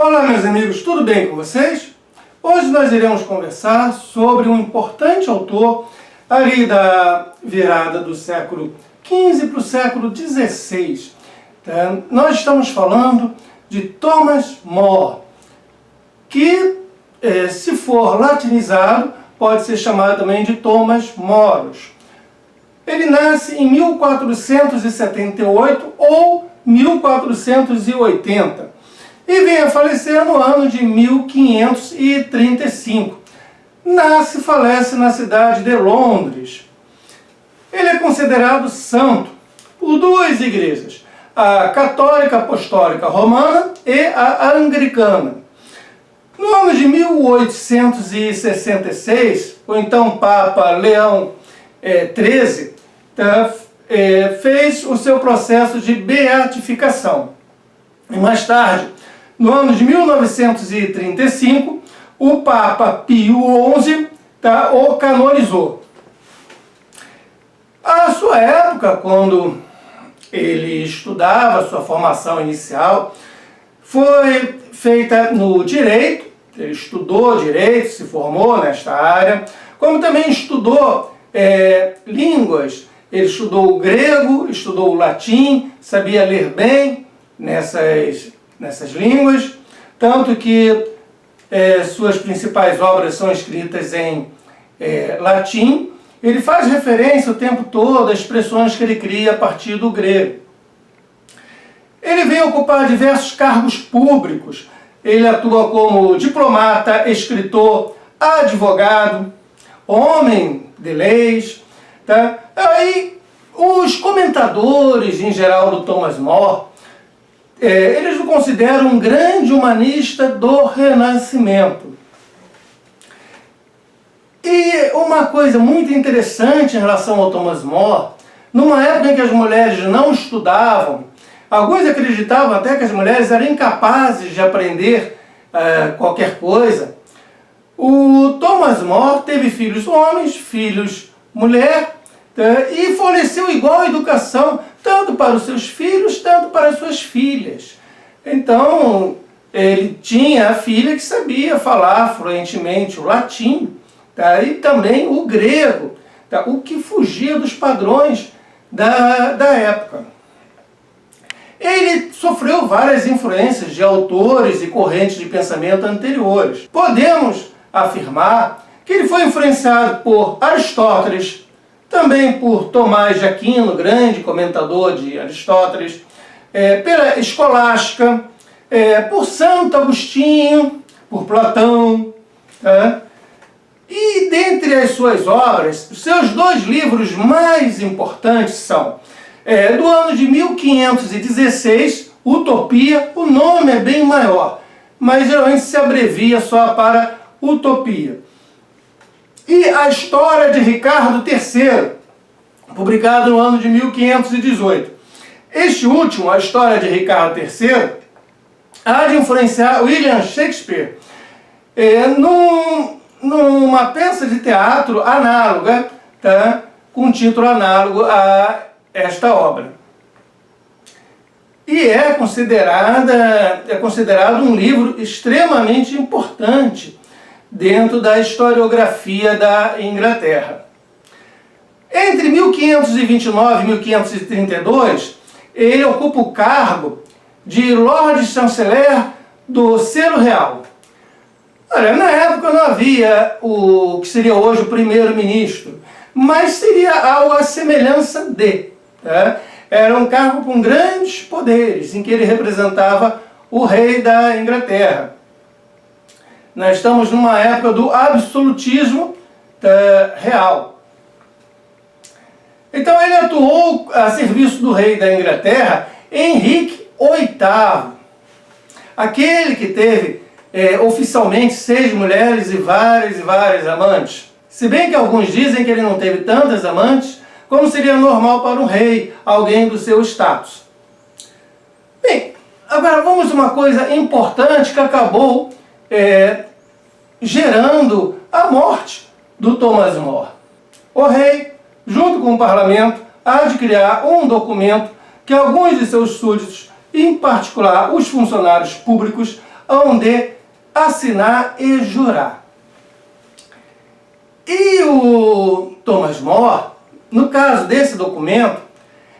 Olá meus amigos, tudo bem com vocês? Hoje nós iremos conversar sobre um importante autor ali da virada do século XV para o século XVI. Nós estamos falando de Thomas More, que se for latinizado pode ser chamado também de Thomas Moros. Ele nasce em 1478 ou 1480 e vem a falecer no ano de 1535. Nasce e falece na cidade de Londres. Ele é considerado santo por duas igrejas, a Católica Apostólica Romana e a Anglicana. No ano de 1866, o então Papa Leão XIII fez o seu processo de beatificação. E mais tarde, no ano de 1935, o Papa Pio XI o canonizou. A sua época, quando ele estudava, sua formação inicial, foi feita no direito. Ele estudou direito, se formou nesta área, como também estudou línguas. Ele estudou o grego, estudou o latim, sabia ler bem nessas línguas, tanto que suas principais obras são escritas em latim. Ele faz referência o tempo todo a expressões que ele cria a partir do grego. Ele veio ocupar diversos cargos públicos. Ele atua como diplomata, escritor, advogado, homem de leis. Aí, os comentadores, em geral, do Thomas More, eles o consideram um grande humanista do Renascimento. E uma coisa muito interessante em relação ao Thomas More, numa época em que as mulheres não estudavam, alguns acreditavam até que as mulheres eram incapazes de aprender qualquer coisa. O Thomas More teve filhos homens, filhos mulher, e forneceu igual educação, tanto para os seus filhos, tanto para as suas filhas. Então, ele tinha a filha que sabia falar fluentemente o latim, e também o grego, o que fugia dos padrões da época. Ele sofreu várias influências de autores e correntes de pensamento anteriores. Podemos afirmar que ele foi influenciado por Aristóteles, também por Tomás de Aquino, grande comentador de Aristóteles, pela escolástica, por Santo Agostinho, por Platão. E dentre as suas obras, os seus dois livros mais importantes são do ano de 1516, Utopia. O nome é bem maior, mas geralmente se abrevia só para Utopia. E a História de Ricardo III, publicado no ano de 1518. Este último, a História de Ricardo III, há de influenciar William Shakespeare numa peça de teatro análoga, com título análogo a esta obra. E é considerado um livro extremamente importante dentro da historiografia da Inglaterra. Entre 1529 e 1532, ele ocupa o cargo de Lord Chanceler do Selo Real. Olha, na época não havia o que seria hoje o primeiro-ministro, mas seria algo à semelhança de. Era um cargo com grandes poderes, em que ele representava o rei da Inglaterra. Nós estamos numa época do absolutismo real. Então ele atuou a serviço do rei da Inglaterra, Henrique VIII, aquele que teve oficialmente 6 mulheres e várias amantes. Se bem que alguns dizem que ele não teve tantas amantes, como seria normal para um rei, alguém do seu status. Bem, agora vamos a uma coisa importante que acabou gerando a morte do Thomas More. O rei, junto com o parlamento, há de criar um documento que alguns de seus súditos, em particular os funcionários públicos, hão de assinar e jurar. E o Thomas More, no caso desse documento,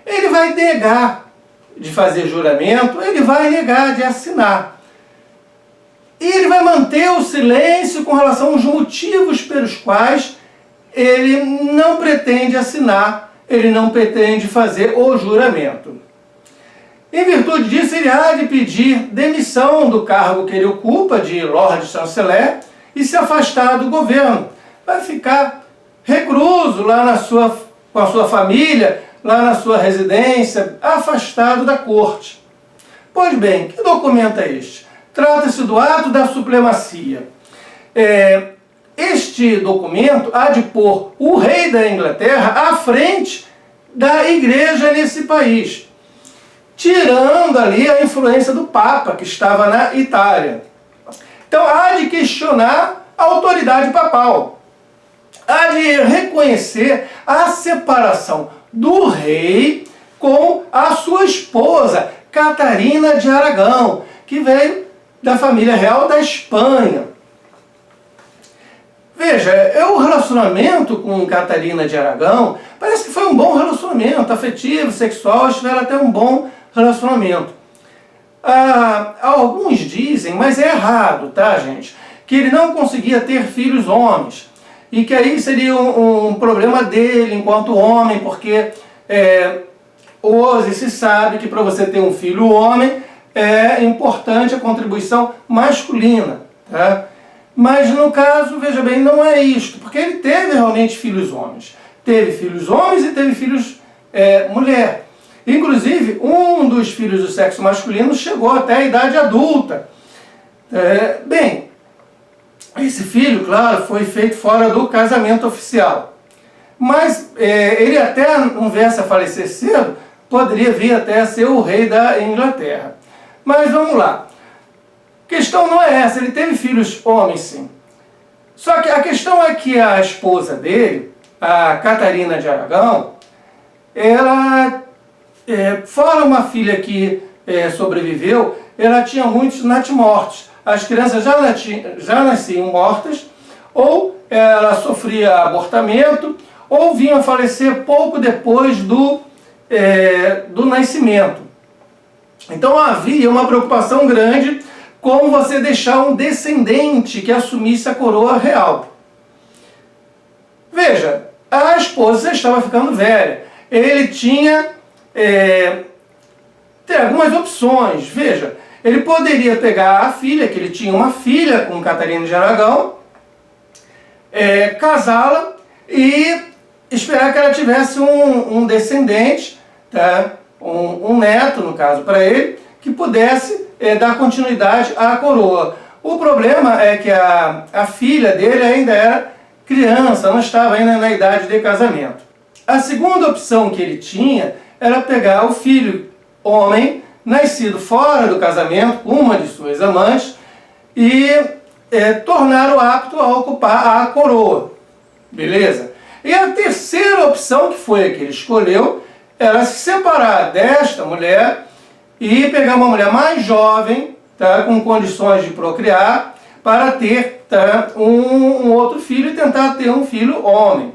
ele vai negar de fazer juramento, ele vai negar de assinar. E ele vai manter o silêncio com relação aos motivos pelos quais ele não pretende assinar, ele não pretende fazer o juramento. Em virtude disso, ele há de pedir demissão do cargo que ele ocupa de Lord Chanceler e se afastar do governo. Vai ficar recluso lá com a sua família, lá na sua residência, afastado da corte. Pois bem, que documento é este? Trata-se do ato da supremacia. Este documento há de pôr o rei da Inglaterra à frente da igreja nesse país, tirando ali a influência do Papa, que estava na Itália. Então há de questionar a autoridade papal. Há de reconhecer a separação do rei com a sua esposa, Catarina de Aragão, que veio da família real da Espanha. Veja, o relacionamento com Catarina de Aragão parece que foi um bom relacionamento, afetivo, sexual, tiveram até um bom relacionamento. Alguns dizem, mas é errado, tá, gente? Que ele não conseguia ter filhos homens. E que aí seria um problema dele enquanto homem, porque hoje se sabe que para você ter um filho homem é importante a contribuição masculina. Tá? Mas no caso, veja bem, não é isto, porque ele teve realmente filhos homens. Teve filhos homens e teve filhos mulher. Inclusive, um dos filhos do sexo masculino chegou até a idade adulta. Bem, esse filho, claro, foi feito fora do casamento oficial. Mas ele até não viesse a falecer cedo, poderia vir até a ser o rei da Inglaterra. Mas vamos lá. A questão não é essa, ele teve filhos homens sim. Só que a questão é que a esposa dele, a Catarina de Aragão, ela, fora uma filha que sobreviveu, ela tinha muitos natimortos. As crianças já nasciam mortas, ou ela sofria abortamento, ou vinham a falecer pouco depois do nascimento. Então havia uma preocupação grande com você deixar um descendente que assumisse a coroa real. Veja, a esposa já estava ficando velha. Ele tinha algumas opções. Veja, ele poderia pegar a filha, que ele tinha uma filha com Catarina de Aragão, casá-la e esperar que ela tivesse um descendente, tá? Um neto, no caso, para ele, que pudesse dar continuidade à coroa. O problema é que a filha dele ainda era criança, não estava ainda na idade de casamento. A segunda opção que ele tinha era pegar o filho homem, nascido fora do casamento, com uma de suas amantes, e torná-lo apto a ocupar a coroa. Beleza? E a terceira opção, que foi a que ele escolheu, era se separar desta mulher e pegar uma mulher mais jovem, tá, com condições de procriar, para ter um outro filho e tentar ter um filho homem.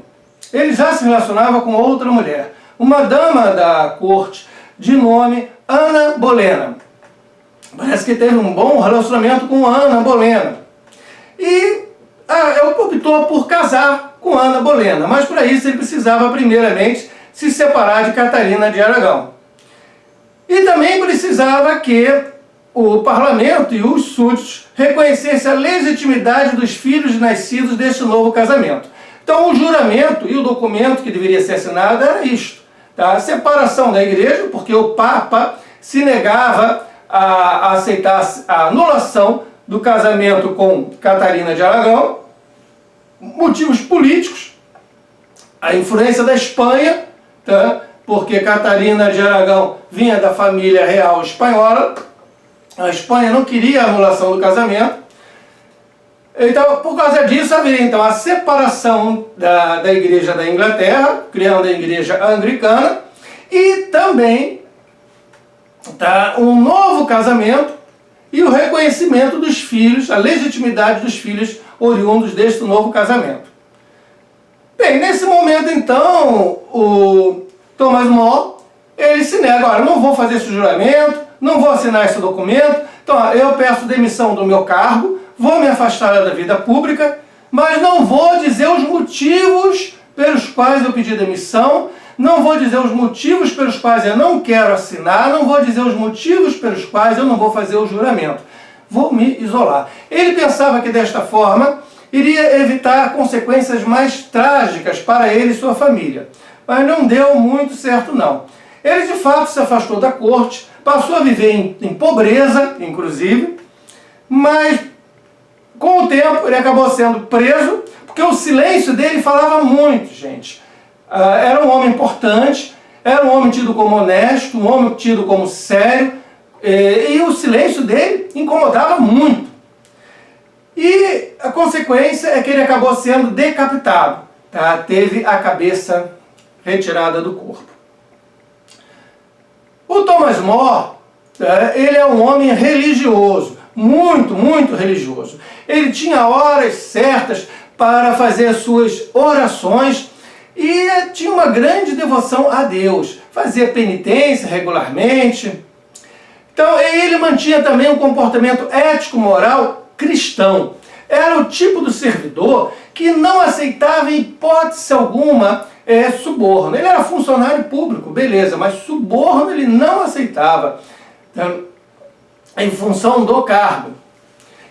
Ele já se relacionava com outra mulher, uma dama da corte de nome Ana Bolena. Parece que teve um bom relacionamento com Ana Bolena. E ele optou por casar com Ana Bolena, mas para isso ele precisava primeiramente se separar de Catarina de Aragão. E também precisava que o parlamento e os súditos reconhecessem a legitimidade dos filhos nascidos deste novo casamento. Então o juramento e o documento que deveria ser assinado era isto. Tá? A separação da igreja, porque o Papa se negava a aceitar a anulação do casamento com Catarina de Aragão, motivos políticos, a influência da Espanha, tá? Porque Catarina de Aragão vinha da família real espanhola, a Espanha não queria a anulação do casamento. Então, por causa disso, haveria então a separação da igreja da Inglaterra, criando a igreja anglicana, e também um novo casamento e o reconhecimento dos filhos, a legitimidade dos filhos oriundos deste novo casamento. Bem, nesse momento então, o Thomas More, ele se nega: olha, não vou fazer esse juramento, não vou assinar esse documento, então eu peço demissão do meu cargo, vou me afastar da vida pública, mas não vou dizer os motivos pelos quais eu pedi demissão, não vou dizer os motivos pelos quais eu não quero assinar, não vou dizer os motivos pelos quais eu não vou fazer o juramento. Vou me isolar. Ele pensava que desta forma iria evitar consequências mais trágicas para ele e sua família. Mas não deu muito certo não. Ele de fato se afastou da corte, passou a viver em pobreza, inclusive, mas com o tempo ele acabou sendo preso, porque o silêncio dele falava muito, gente. Era um homem importante, era um homem tido como honesto, um homem tido como sério, e o silêncio dele incomodava muito. E a consequência é que ele acabou sendo decapitado, tá? Teve a cabeça retirada do corpo. O Thomas More, ele é um homem religioso, muito religioso. Ele tinha horas certas para fazer as suas orações e tinha uma grande devoção a Deus. Fazia penitência regularmente. Então ele mantinha também um comportamento ético-moral cristão. Era o tipo do servidor que não aceitava em hipótese alguma suborno. Ele era funcionário público, beleza, mas suborno ele não aceitava, em função do cargo,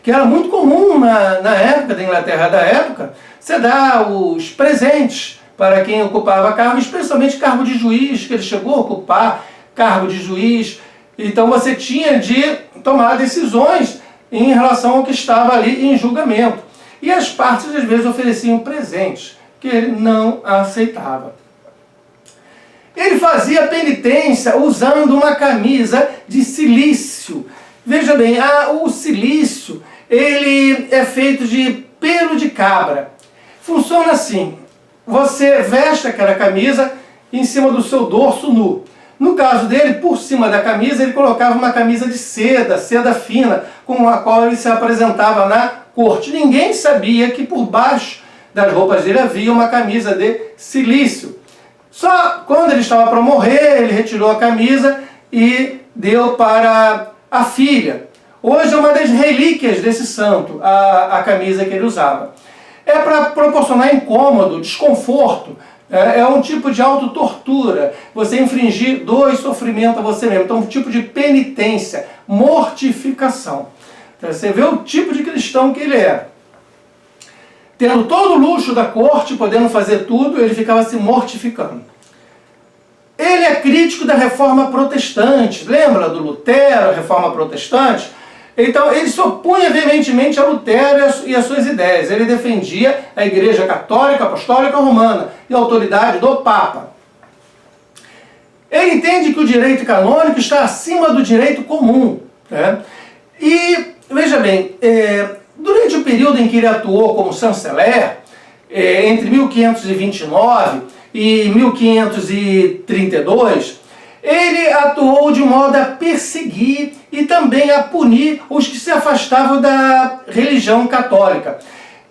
que era muito comum na época da Inglaterra da época, você dá os presentes para quem ocupava cargo, especialmente cargo de juiz, que ele chegou a ocupar cargo de juiz. Então você tinha de tomar decisões em relação ao que estava ali em julgamento. E as partes às vezes ofereciam presentes que ele não aceitava. Ele fazia penitência usando uma camisa de silício. Veja bem, o silício ele é feito de pelo de cabra. Funciona assim: você veste aquela camisa em cima do seu dorso nu. No caso dele, por cima da camisa, ele colocava uma camisa de seda fina, com a qual ele se apresentava na corte. Ninguém sabia que por baixo das roupas dele havia uma camisa de silício. Só quando ele estava para morrer, ele retirou a camisa e deu para a filha. Hoje é uma das relíquias desse santo, a camisa que ele usava. É para proporcionar incômodo, desconforto. É um tipo de autotortura, você infringir dor e sofrimento a você mesmo. Então, um tipo de penitência, mortificação. Então, você vê o tipo de cristão que ele era. Tendo todo o luxo da corte, podendo fazer tudo, ele ficava se mortificando. Ele é crítico da reforma protestante. Lembra do Lutero, a reforma protestante? Então, ele se opunha veementemente a Lutero e as suas ideias. Ele defendia a Igreja Católica, Apostólica Romana e a autoridade do Papa. Ele entende que o direito canônico está acima do direito comum. Né? E, veja bem, durante o período em que ele atuou como chanceler, entre 1529 e 1532, ele atuou de modo a perseguir e também a punir os que se afastavam da religião católica.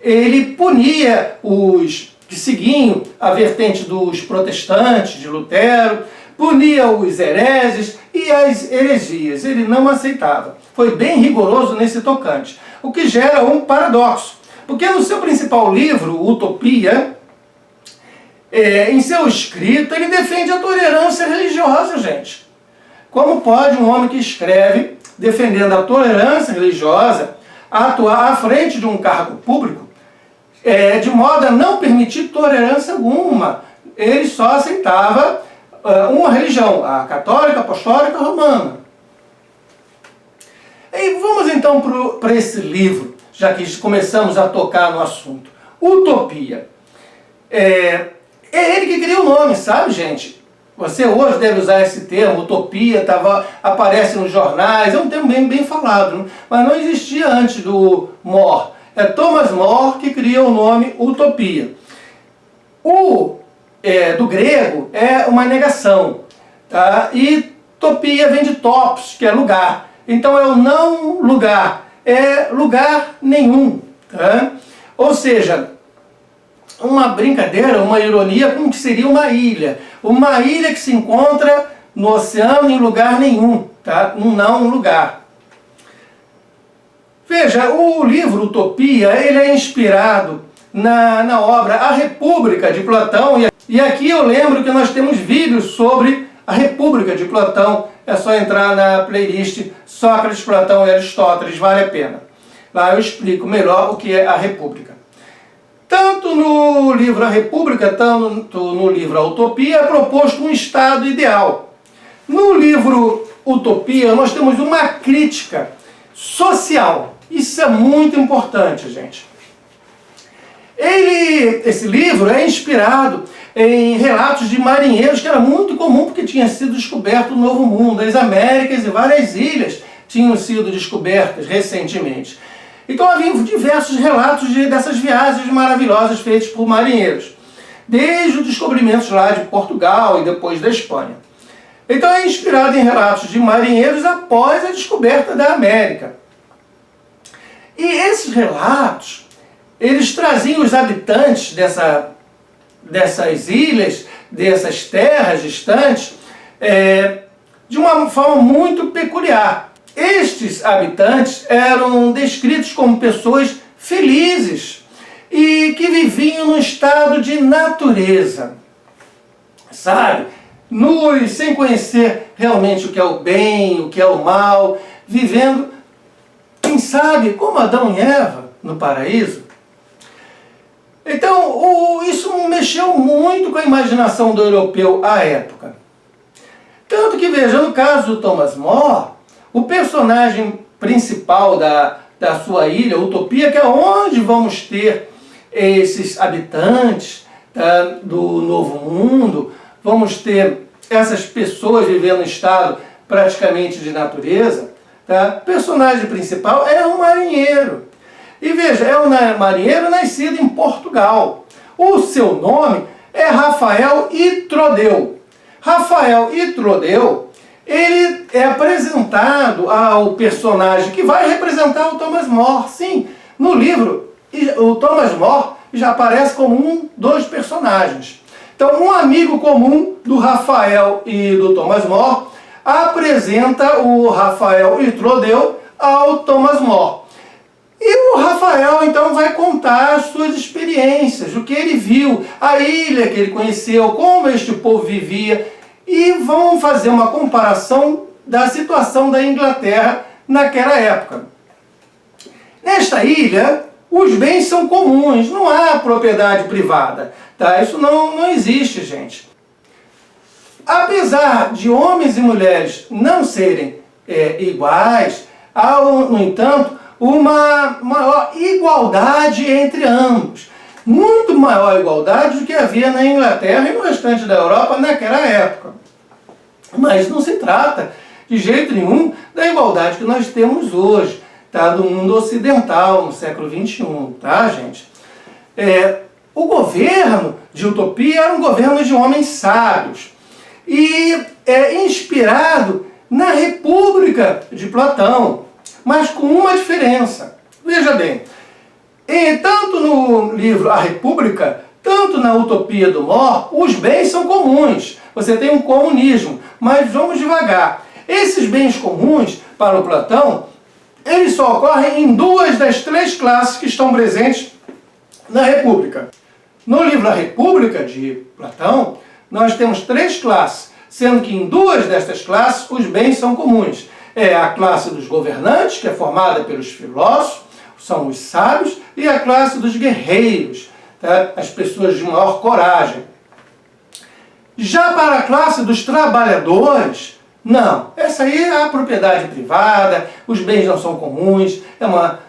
Ele punia os que seguiam a vertente dos protestantes, de Lutero, punia os hereges e as heresias. Ele não aceitava. Foi bem rigoroso nesse tocante, o que gera um paradoxo. Porque no seu principal livro, Utopia, em seu escrito, ele defende a tolerância religiosa, gente. Como pode um homem que escreve defendendo a tolerância religiosa atuar à frente de um cargo público de modo a não permitir tolerância alguma? Ele só aceitava uma religião, a católica, apostólica, romana. E vamos então para esse livro, já que começamos a tocar no assunto. Utopia. É ele que cria o nome, sabe, gente? Você hoje deve usar esse termo, utopia, aparece nos jornais, é um termo bem falado, mas não existia antes do More. É Thomas More que cria o nome utopia. Do grego é uma negação, tá? E topia vem de topos, que é lugar. então é o não lugar, é lugar nenhum. Tá? Ou seja, uma brincadeira, uma ironia, como que seria uma ilha. Uma ilha que se encontra no oceano em lugar nenhum, tá? Um não lugar. Veja, o livro Utopia, ele é inspirado na obra A República de Platão, e aqui eu lembro que nós temos vídeos sobre a República de Platão, é só entrar na playlist Sócrates, Platão e Aristóteles, vale a pena. Lá eu explico melhor o que é a República. Tanto no livro A República, tanto no livro A Utopia, é proposto um estado ideal. No livro Utopia, nós temos uma crítica social. Isso é muito importante, gente. Esse livro é inspirado em relatos de marinheiros, que era muito comum porque tinha sido descoberto o Novo Mundo. As Américas e várias ilhas tinham sido descobertas recentemente. Então havia diversos relatos dessas viagens maravilhosas feitas por marinheiros, desde os descobrimentos lá de Portugal e depois da Espanha. Então é inspirado em relatos de marinheiros após a descoberta da América. E esses relatos, eles traziam os habitantes dessas ilhas, dessas terras distantes, de uma forma muito peculiar. Estes habitantes eram descritos como pessoas felizes e que viviam num estado de natureza, sabe? Nus, sem conhecer realmente o que é o bem, o que é o mal, vivendo, quem sabe, como Adão e Eva no paraíso. Então, isso mexeu muito com a imaginação do europeu à época. Tanto que, veja, no caso do Thomas More, o personagem principal da sua ilha, Utopia, que é onde vamos ter esses habitantes do Novo Mundo, vamos ter essas pessoas vivendo em estado praticamente de natureza, tá? O personagem principal é um marinheiro. E veja, é um marinheiro nascido em Portugal. O seu nome é Rafael Itrodeu. Rafael Itrodeu, ele é apresentado ao personagem que vai representar o Thomas More. Sim, no livro, o Thomas More já aparece como um dos personagens. Então, um amigo comum do Rafael e do Thomas More apresenta o Rafael Itrodeu ao Thomas More. E o Rafael, então, vai contar as suas experiências, o que ele viu, a ilha que ele conheceu, como este povo vivia, e vão fazer uma comparação da situação da Inglaterra naquela época. Nesta ilha, os bens são comuns, não há propriedade privada. Tá? Isso não existe, gente. Apesar de homens e mulheres não serem iguais, há, no entanto, uma maior igualdade entre ambos. Muito maior igualdade do que havia na Inglaterra e no restante da Europa naquela época. Mas não se trata, de jeito nenhum, da igualdade que nós temos hoje, tá? Do mundo ocidental, no século XXI, tá, gente? O governo de Utopia era um governo de homens sábios e inspirado na República de Platão, mas com uma diferença. Veja bem, tanto no livro A República, tanto na Utopia do More, os bens são comuns. Você tem um comunismo, mas vamos devagar. Esses bens comuns, para o Platão, eles só ocorrem em duas das três classes que estão presentes na República. No livro A República de Platão, nós temos três classes, sendo que em duas destas classes os bens são comuns. É a classe dos governantes, que é formada pelos filósofos, são os sábios, e a classe dos guerreiros, tá? As pessoas de maior coragem. Já para a classe dos trabalhadores, não. Essa aí é a propriedade privada, os bens não são comuns, é uma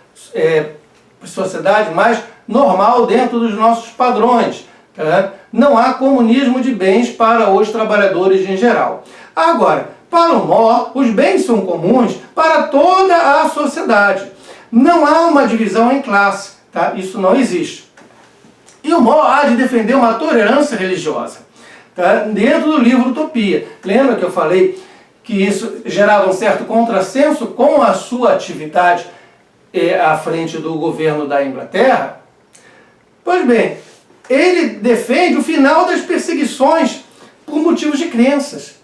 sociedade mais normal dentro dos nossos padrões. Tá? Não há comunismo de bens para os trabalhadores em geral. Agora, para o More, os bens são comuns para toda a sociedade. Não há uma divisão em classe, tá? Isso não existe. E o More há de defender uma tolerância religiosa, tá? Dentro do livro Utopia. Lembra que eu falei que isso gerava um certo contrassenso com a sua atividade à frente do governo da Inglaterra. Pois bem, ele defende o final das perseguições por motivos de crenças,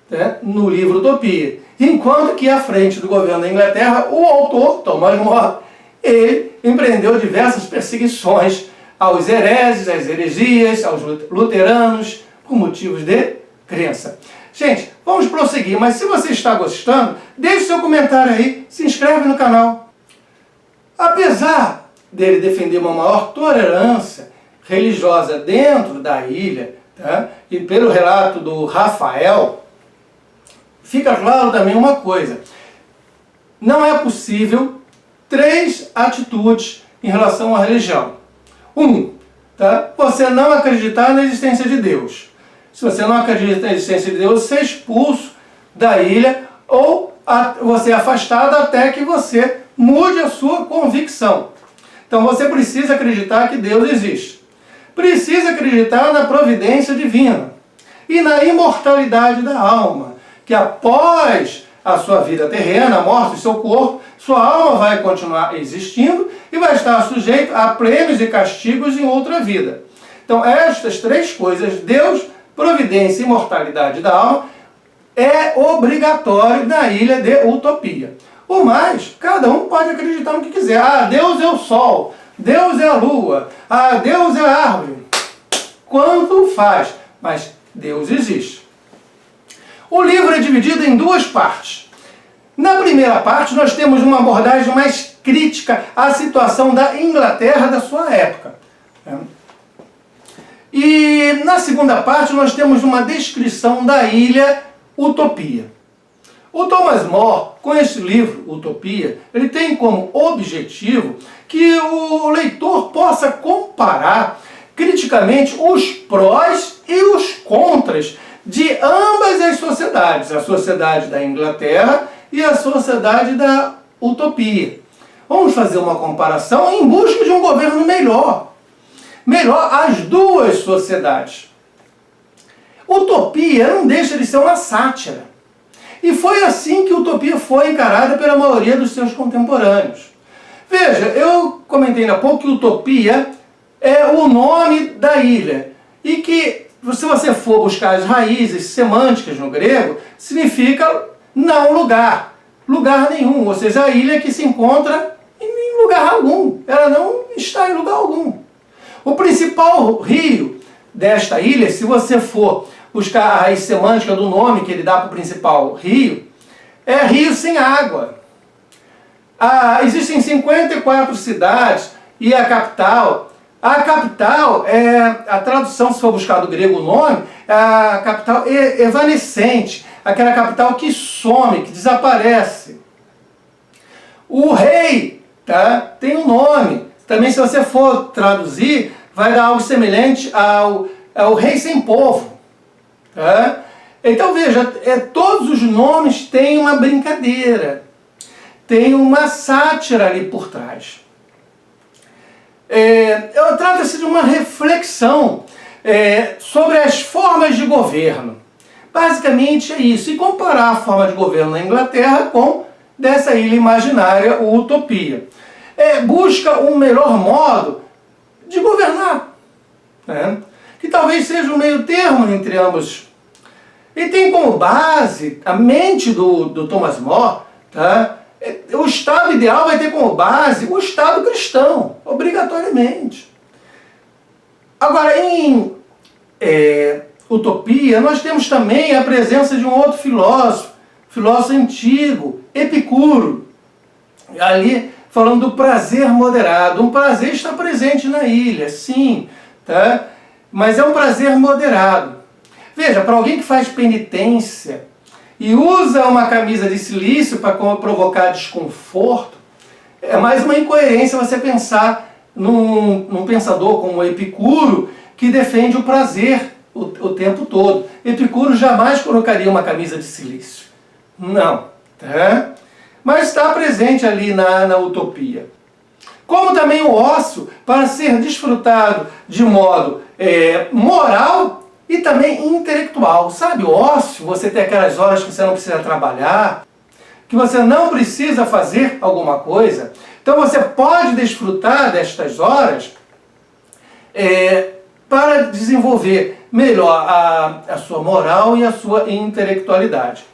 né, no livro Utopia. Enquanto que à frente do governo da Inglaterra, o autor, Thomas More, ele empreendeu diversas perseguições aos hereges, às heresias, aos luteranos, por motivos de crença. Gente, vamos prosseguir, mas se você está gostando, deixe seu comentário aí, se inscreve no canal. Apesar dele defender uma maior tolerância religiosa dentro da ilha, tá? E pelo relato do Rafael, fica claro também uma coisa: não é possível 3 atitudes em relação à religião. 1, tá? Você não acreditar na existência de Deus. Se você não acredita na existência de Deus, você é expulso da ilha ou você é afastado até que você mude a sua convicção. Então você precisa acreditar que Deus existe. Precisa acreditar na providência divina e na imortalidade da alma, que após a sua vida terrena, a morte do seu corpo, sua alma vai continuar existindo e vai estar sujeito a prêmios e castigos em outra vida. Então estas 3 coisas, Deus, providência e imortalidade da alma, é obrigatório na ilha de Utopia. O mais, cada um pode acreditar no que quiser. Ah, Deus é o sol, Deus é a lua, ah, Deus é a árvore. Quanto faz, mas Deus existe. O livro é dividido em 2 partes. Na primeira parte, nós temos uma abordagem mais crítica à situação da Inglaterra da sua época. E na segunda parte, nós temos uma descrição da ilha Utopia. O Thomas More, com esse livro, Utopia, ele tem como objetivo que o leitor possa comparar criticamente os prós e os contras de ambas as sociedades, a sociedade da Inglaterra e a sociedade da Utopia. Vamos fazer uma comparação em busca de um governo melhor. Melhor as 2 sociedades. Utopia não deixa de ser uma sátira. E foi assim que Utopia foi encarada pela maioria dos seus contemporâneos. Veja, eu comentei há pouco que Utopia é o nome da ilha. E que, se você for buscar as raízes semânticas no grego, significa não lugar. Lugar nenhum. Ou seja, a ilha que se encontra em lugar algum. Ela não está em lugar algum. O principal rio desta ilha, se você for buscar a raiz semântica do nome que ele dá para o principal rio, é rio sem água. Existem 54 cidades e a capital, a tradução, se for buscar do grego o nome, a capital evanescente, aquela capital que some, que desaparece. O rei, tá, tem um nome. Também, se você for traduzir, vai dar algo semelhante ao rei sem povo. Tá? Então veja, todos os nomes têm uma brincadeira, tem uma sátira ali por trás. Trata-se de uma reflexão sobre as formas de governo. Basicamente é isso. E comparar a forma de governo na Inglaterra com dessa ilha imaginária, o Utopia. Busca um melhor modo de governar, né? Que talvez seja um meio termo entre ambos. E tem como base a mente do Thomas More, tá? O Estado ideal vai ter como base o Estado cristão, obrigatoriamente. Agora, em Utopia, nós temos também a presença de um outro filósofo antigo, Epicuro, ali falando do prazer moderado. Um prazer está presente na ilha, sim, tá? Mas é um prazer moderado. Veja, para alguém que faz penitência e usa uma camisa de silício para provocar desconforto, é mais uma incoerência você pensar num pensador como Epicuro, que defende o prazer o tempo todo. Epicuro jamais colocaria uma camisa de silício. Não. Tá? Mas está presente ali na Utopia. Como também o ócio, para ser desfrutado de modo moral, e também intelectual. Sabe, o ócio, você tem aquelas horas que você não precisa trabalhar, que você não precisa fazer alguma coisa. Então você pode desfrutar destas horas para desenvolver melhor a sua moral e a sua intelectualidade.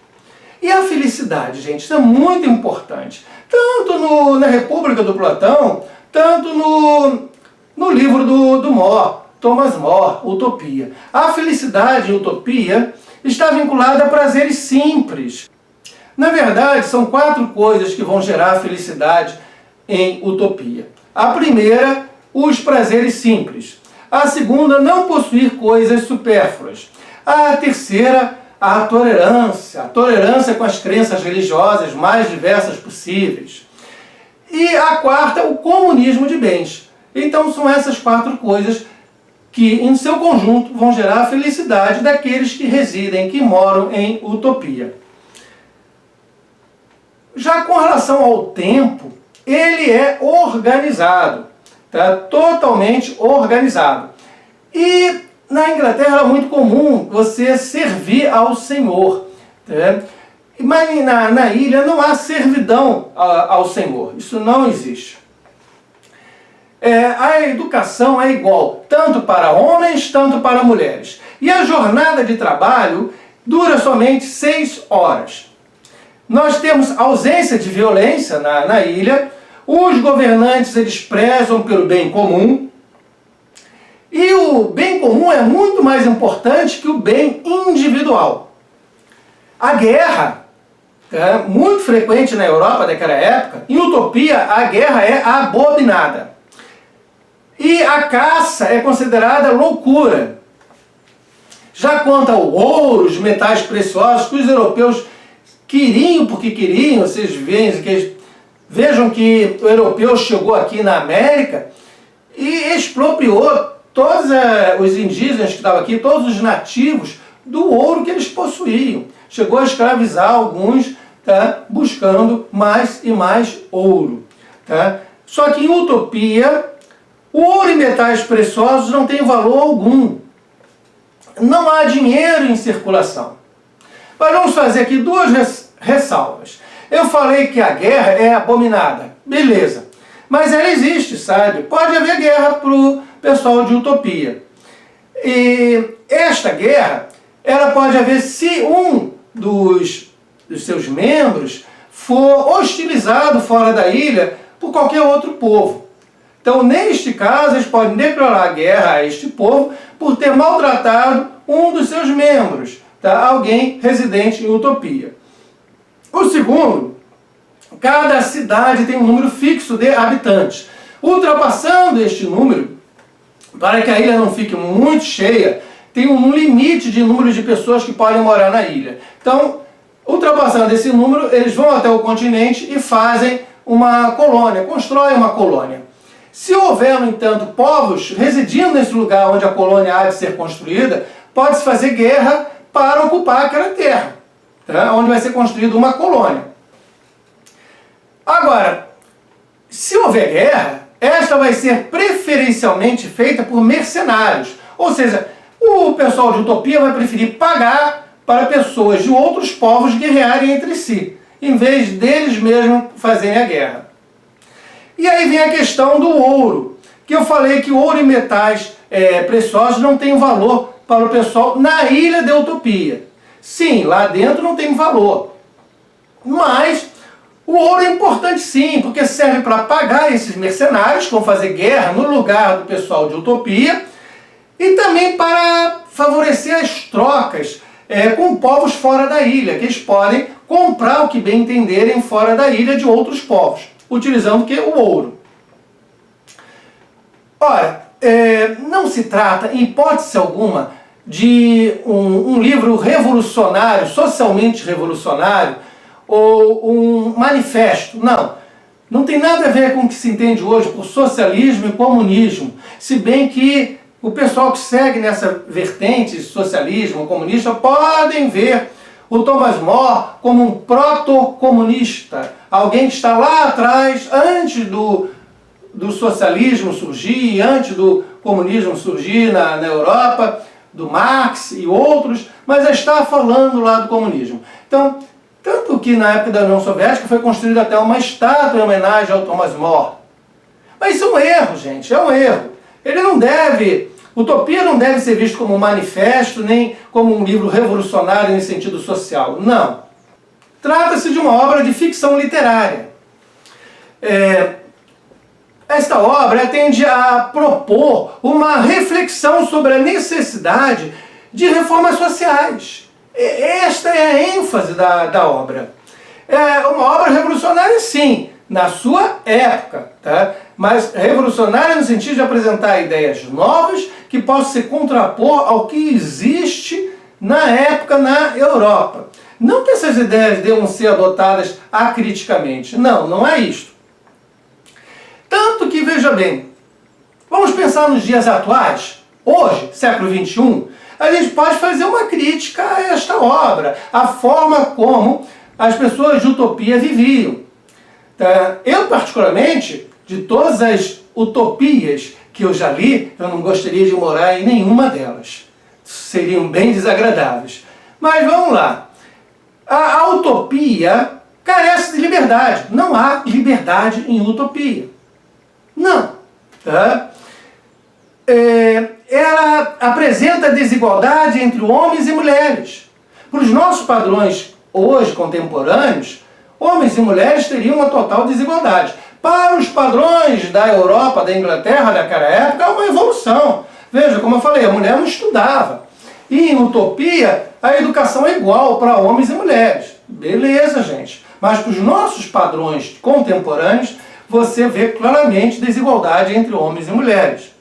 E a felicidade, gente, isso é muito importante. Tanto na República do Platão, tanto no livro do More, Thomas More, Utopia. A felicidade e utopia está vinculada a prazeres simples. Na verdade, são 4 coisas que vão gerar felicidade em utopia. A primeira, os prazeres simples. A segunda, não possuir coisas supérfluas. A terceira, a tolerância com as crenças religiosas mais diversas possíveis. E a quarta, o comunismo de bens. Então são essas 4 coisas que, em seu conjunto, vão gerar a felicidade daqueles que residem, que moram em utopia. Já com relação ao tempo, ele é organizado, tá? Totalmente organizado. E na Inglaterra é muito comum você servir ao Senhor, tá? Mas na ilha não há servidão ao Senhor, isso não existe. A educação é igual, tanto para homens, tanto para mulheres. E a jornada de trabalho dura somente 6 horas. Nós temos ausência de violência na ilha, os governantes eles prezam pelo bem comum, e o bem comum é muito mais importante que o bem individual. A guerra, muito frequente na Europa daquela época, em utopia a guerra é abominada. E a caça é considerada loucura. Já quanto ao ouro, os metais preciosos que os europeus queriam porque queriam, vocês vejam que o europeu chegou aqui na América e expropriou todos os indígenas que estavam aqui, todos os nativos, do ouro que eles possuíam. Chegou a escravizar alguns, tá, buscando mais e mais ouro. Tá? Só que em utopia, o ouro e metais preciosos não têm valor algum. Não há dinheiro em circulação. Mas vamos fazer aqui 2 ressalvas. Eu falei que a guerra é abominada. Beleza. Mas ela existe, sabe? Pode haver guerra para o pessoal de utopia. E esta guerra, ela pode haver se um dos seus membros for hostilizado fora da ilha por qualquer outro povo. Então, neste caso, eles podem declarar guerra a este povo por ter maltratado um dos seus membros, tá? Alguém residente em utopia. O segundo, cada cidade tem um número fixo de habitantes. Ultrapassando este número, para que a ilha não fique muito cheia, tem um limite de número de pessoas que podem morar na ilha. Então, ultrapassando esse número, eles vão até o continente e fazem uma colônia, constroem uma colônia. Se houver, no entanto, povos residindo nesse lugar onde a colônia há de ser construída, pode-se fazer guerra para ocupar aquela terra, tá? Onde vai ser construída uma colônia. Agora, se houver guerra, esta vai ser preferencialmente feita por mercenários. Ou seja, o pessoal de utopia vai preferir pagar para pessoas de outros povos guerrearem entre si, em vez deles mesmos fazerem a guerra. E aí vem a questão do ouro, que eu falei que ouro e metais preciosos não têm valor para o pessoal na ilha de utopia. Sim, lá dentro não tem valor. Mas o ouro é importante sim, porque serve para pagar esses mercenários que vão fazer guerra no lugar do pessoal de utopia e também para favorecer as trocas com povos fora da ilha, que eles podem comprar o que bem entenderem fora da ilha de outros povos, utilizando o ouro. Ora, não se trata, em hipótese alguma, de um livro revolucionário, socialmente revolucionário, ou um manifesto. Não. Não tem nada a ver com o que se entende hoje por socialismo e comunismo. Se bem que o pessoal que segue nessa vertente, socialismo, comunista, podem ver o Thomas More como um proto-comunista. Alguém que está lá atrás, antes do socialismo surgir, antes do comunismo surgir na Europa, do Marx e outros, mas já está falando lá do comunismo. Então, tanto que na época da União Soviética foi construída até uma estátua em homenagem ao Thomas More. Mas isso é um erro, gente, é um erro. Ele não deve, Utopia não deve ser visto como um manifesto, nem como um livro revolucionário em sentido social. Não. Trata-se de uma obra de ficção literária. Esta obra tende a propor uma reflexão sobre a necessidade de reformas sociais. Esta é a ênfase da obra. É uma obra revolucionária, sim, na sua época, tá? Mas revolucionária no sentido de apresentar ideias novas que possam se contrapor ao que existe na época na Europa. Não que essas ideias devam ser adotadas acriticamente. Não, não é isto. Tanto que, veja bem, vamos pensar nos dias atuais, hoje, século XXI, a gente pode fazer uma crítica a esta obra, a forma como as pessoas de utopia viviam. Eu, particularmente, de todas as utopias que eu já li, eu não gostaria de morar em nenhuma delas. Seriam bem desagradáveis. Mas vamos lá. A utopia carece de liberdade. Não há liberdade em utopia. Não. Tá? Ela apresenta desigualdade entre homens e mulheres. Para os nossos padrões hoje, contemporâneos, homens e mulheres teriam uma total desigualdade. Para os padrões da Europa, da Inglaterra, daquela época, é uma evolução. Veja, como eu falei, a mulher não estudava. E em utopia, a educação é igual para homens e mulheres. Beleza, gente. Mas para os nossos padrões contemporâneos, você vê claramente desigualdade entre homens e mulheres.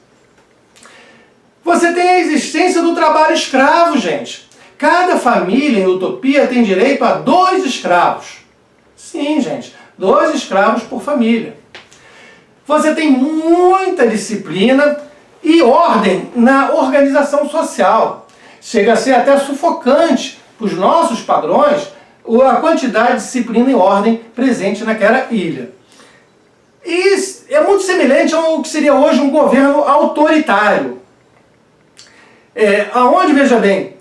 Você tem a existência do trabalho escravo, gente. Cada família em utopia tem direito a 2 escravos. Sim, gente, 2 escravos por família. Você tem muita disciplina e ordem na organização social. Chega a ser até sufocante para os nossos padrões a quantidade de disciplina e ordem presente naquela ilha. E é muito semelhante ao que seria hoje um governo autoritário. Aonde, veja bem,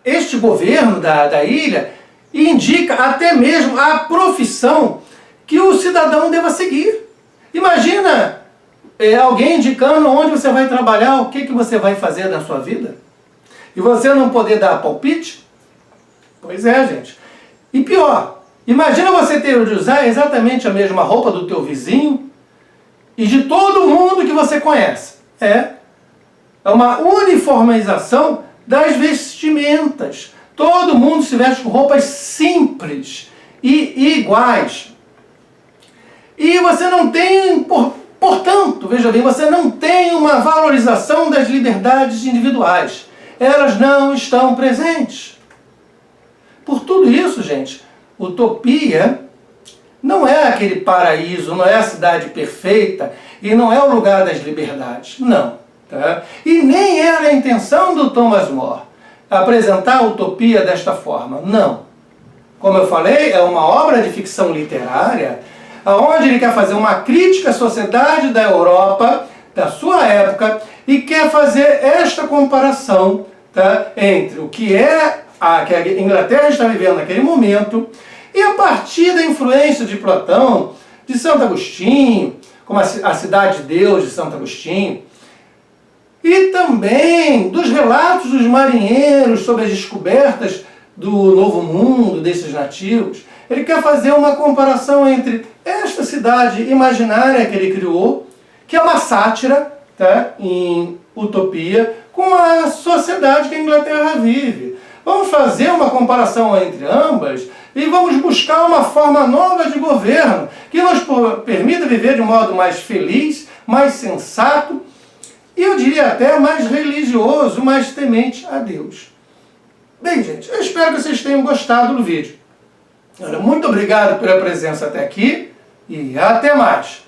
este governo da ilha indica até mesmo a profissão que o cidadão deva seguir. Imagina alguém indicando onde você vai trabalhar, o que você vai fazer na sua vida. E você não poder dar palpite? Pois é, gente. E pior, imagina você ter de usar exatamente a mesma roupa do teu vizinho e de todo mundo que você conhece. É uma uniformização das vestimentas. Todo mundo se veste com roupas simples e iguais. E você não tem, portanto, veja bem, você não tem uma valorização das liberdades individuais. Elas não estão presentes. Por tudo isso, gente, utopia não é aquele paraíso, não é a cidade perfeita e não é o lugar das liberdades. Não. Tá? E nem era a intenção do Thomas More apresentar a utopia desta forma. Não. Como eu falei, é uma obra de ficção literária onde ele quer fazer uma crítica à sociedade da Europa, da sua época, e quer fazer esta comparação, tá, entre o que que a Inglaterra está vivendo naquele momento e a partir da influência de Platão, de Santo Agostinho, como a Cidade de Deus de Santo Agostinho, e também dos relatos dos marinheiros sobre as descobertas do Novo Mundo, desses nativos. Ele quer fazer uma comparação entre esta cidade imaginária que ele criou, que é uma sátira, tá, em utopia, com a sociedade que a Inglaterra vive. Vamos fazer uma comparação entre ambas e vamos buscar uma forma nova de governo que nos permita viver de um modo mais feliz, mais sensato, e eu diria até mais religioso, mais temente a Deus. Bem, gente, eu espero que vocês tenham gostado do vídeo. Muito obrigado pela presença até aqui e até mais.